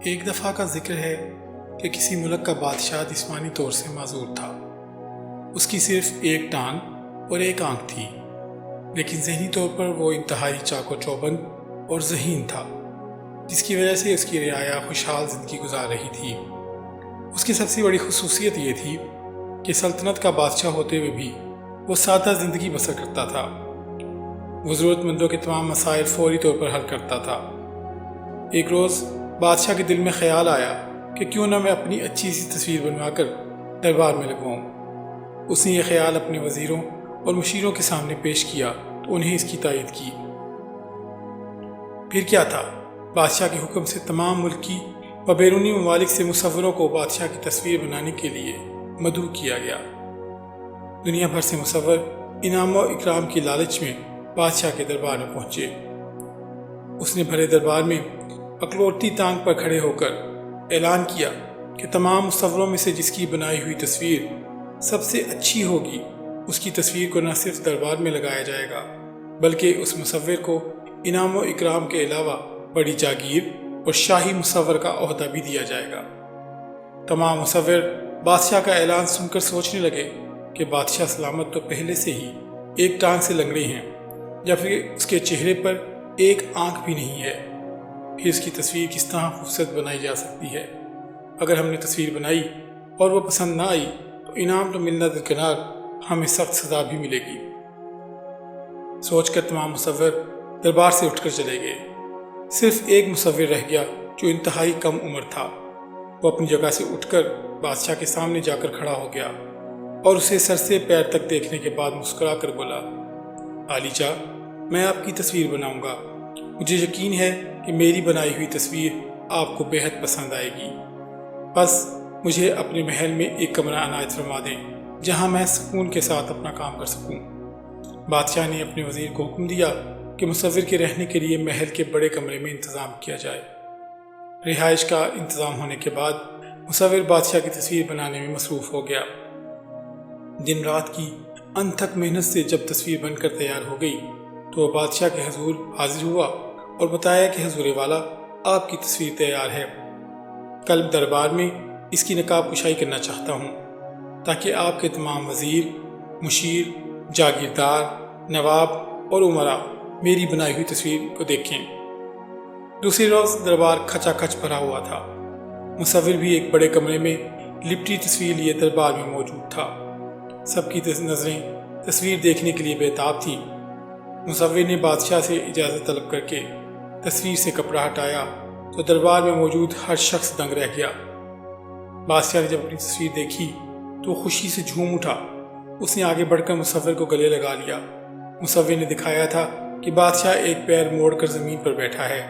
ایک دفعہ کا ذکر ہے کہ کسی ملک کا بادشاہ جسمانی طور سے معذور تھا۔ اس کی صرف ایک ٹانگ اور ایک آنکھ تھی، لیکن ذہنی طور پر وہ انتہائی چاق و چوبند اور ذہین تھا، جس کی وجہ سے اس کی رعایا خوشحال زندگی گزار رہی تھی۔ اس کی سب سے بڑی خصوصیت یہ تھی کہ سلطنت کا بادشاہ ہوتے ہوئے بھی وہ سادہ زندگی بسر کرتا تھا۔ وہ ضرورت مندوں کے تمام مسائل فوری طور پر حل کرتا تھا۔ ایک روز بادشاہ کے دل میں خیال آیا کہ کیوں نہ میں اپنی اچھی سی تصویر بنوا کر دربار میں لگواؤں۔ اس نے یہ خیال اپنے وزیروں اور مشیروں کے سامنے پیش کیا تو انہیں اس کی تائید کی۔ پھر کیا تھا، بادشاہ کے حکم سے تمام ملکی و بیرونی ممالک سے مصوروں کو بادشاہ کی تصویر بنانے کے لیے مدعو کیا گیا۔ دنیا بھر سے مصور انعام و اکرام کی لالچ میں بادشاہ کے دربار میں پہنچے۔ اس نے بھرے دربار میں اکلوٹی ٹانگ پر کھڑے ہو کر اعلان کیا کہ تمام مصوروں میں سے جس کی بنائی ہوئی تصویر سب سے اچھی ہوگی، اس کی تصویر کو نہ صرف دربار میں لگایا جائے گا بلکہ اس مصور کو انعام و اکرام کے علاوہ بڑی جاگیر اور شاہی مصور کا عہدہ بھی دیا جائے گا۔ تمام مصور بادشاہ کا اعلان سن کر سوچنے لگے کہ بادشاہ سلامت تو پہلے سے ہی ایک ٹانگ سے لنگڑے ہیں، یا پھر اس کے چہرے پر ایک آنکھ بھی نہیں ہے، پھر اس کی تصویر کس طرح خوبصورت بنائی جا سکتی ہے؟ اگر ہم نے تصویر بنائی اور وہ پسند نہ آئی تو انعام تو ملنا درکنار، ہمیں سخت سزا بھی ملے گی۔ سوچ کر تمام مصور دربار سے اٹھ کر چلے گئے۔ صرف ایک مصور رہ گیا جو انتہائی کم عمر تھا۔ وہ اپنی جگہ سے اٹھ کر بادشاہ کے سامنے جا کر کھڑا ہو گیا اور اسے سر سے پیر تک دیکھنے کے بعد مسکرا کر بولا، عالی جاں، میں آپ کی تصویر بناؤں گا۔ مجھے یقین ہے کہ میری بنائی ہوئی تصویر آپ کو بے حد پسند آئے گی۔ بس مجھے اپنے محل میں ایک کمرہ عنایت فرما دیں جہاں میں سکون کے ساتھ اپنا کام کر سکوں۔ بادشاہ نے اپنے وزیر کو حکم دیا کہ مصور کے رہنے کے لیے محل کے بڑے کمرے میں انتظام کیا جائے۔ رہائش کا انتظام ہونے کے بعد مصور بادشاہ کی تصویر بنانے میں مصروف ہو گیا۔ دن رات کی انتھک محنت سے جب تصویر بن کر تیار ہو گئی تو وہ بادشاہ کے حضور حاضر ہوا اور بتایا کہ حضور والا، آپ کی تصویر تیار ہے۔ کل دربار میں اس کی نقاب کشائی کرنا چاہتا ہوں تاکہ آپ کے تمام وزیر، مشیر، جاگیردار، نواب اور امراء میری بنائی ہوئی تصویر کو دیکھیں۔ دوسری روز دربار کھچا کھچ بھرا ہوا تھا۔ مصور بھی ایک بڑے کمرے میں لپٹی تصویر لیے دربار میں موجود تھا۔ سب کی نظریں تصویر دیکھنے کے لیے بےتاب تھیں۔ مصور نے بادشاہ سے اجازت طلب کر کے تصویر سے کپڑا ہٹایا تو دربار میں موجود ہر شخص دنگ رہ گیا۔ بادشاہ نے جب اپنی تصویر دیکھی تو خوشی سے جھوم اٹھا۔ اس نے آگے بڑھ کر مصور کو گلے لگا لیا۔ مصور نے دکھایا تھا کہ بادشاہ ایک پیر موڑ کر زمین پر بیٹھا ہے،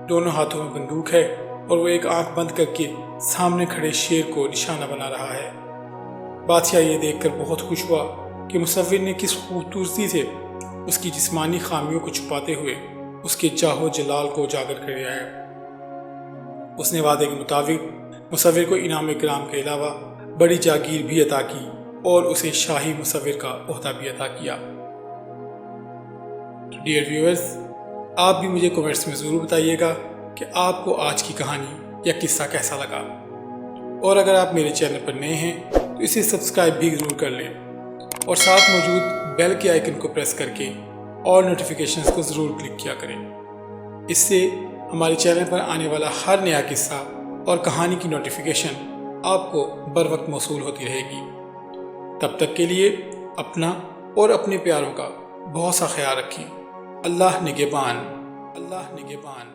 دونوں ہاتھوں میں بندوق ہے اور وہ ایک آنکھ بند کر کے سامنے کھڑے شیر کو نشانہ بنا رہا ہے۔ بادشاہ یہ دیکھ کر بہت خوش ہوا کہ مصور نے کس خوبصورتی سے اس کی جسمانی خامیوں کو چھپاتے ہوئے اس کے جاہ و جلال کو اجاگر کر دیا ہے۔ اس نے وعدے کے مطابق مصور کو انعام اکرام کے علاوہ بڑی جاگیر بھی عطا کی اور اسے شاہی مصور کا عہدہ بھی عطا کیا۔ ڈیئر ویورز، آپ بھی مجھے کمنٹس میں ضرور بتائیے گا کہ آپ کو آج کی کہانی یا قصہ کیسا لگا، اور اگر آپ میرے چینل پر نئے ہیں تو اسے سبسکرائب بھی ضرور کر لیں اور ساتھ موجود بیل کے آئیکن کو پریس کر کے اور نوٹیفیکیشنز کو ضرور کلک کیا کریں۔ اس سے ہمارے چینل پر آنے والا ہر نیا قصہ اور کہانی کی نوٹیفیکیشن آپ کو بر وقت موصول ہوتی رہے گی۔ تب تک کے لیے اپنا اور اپنے پیاروں کا بہت سا خیال رکھیں۔ اللہ نگہبان۔ اللہ نگہبان۔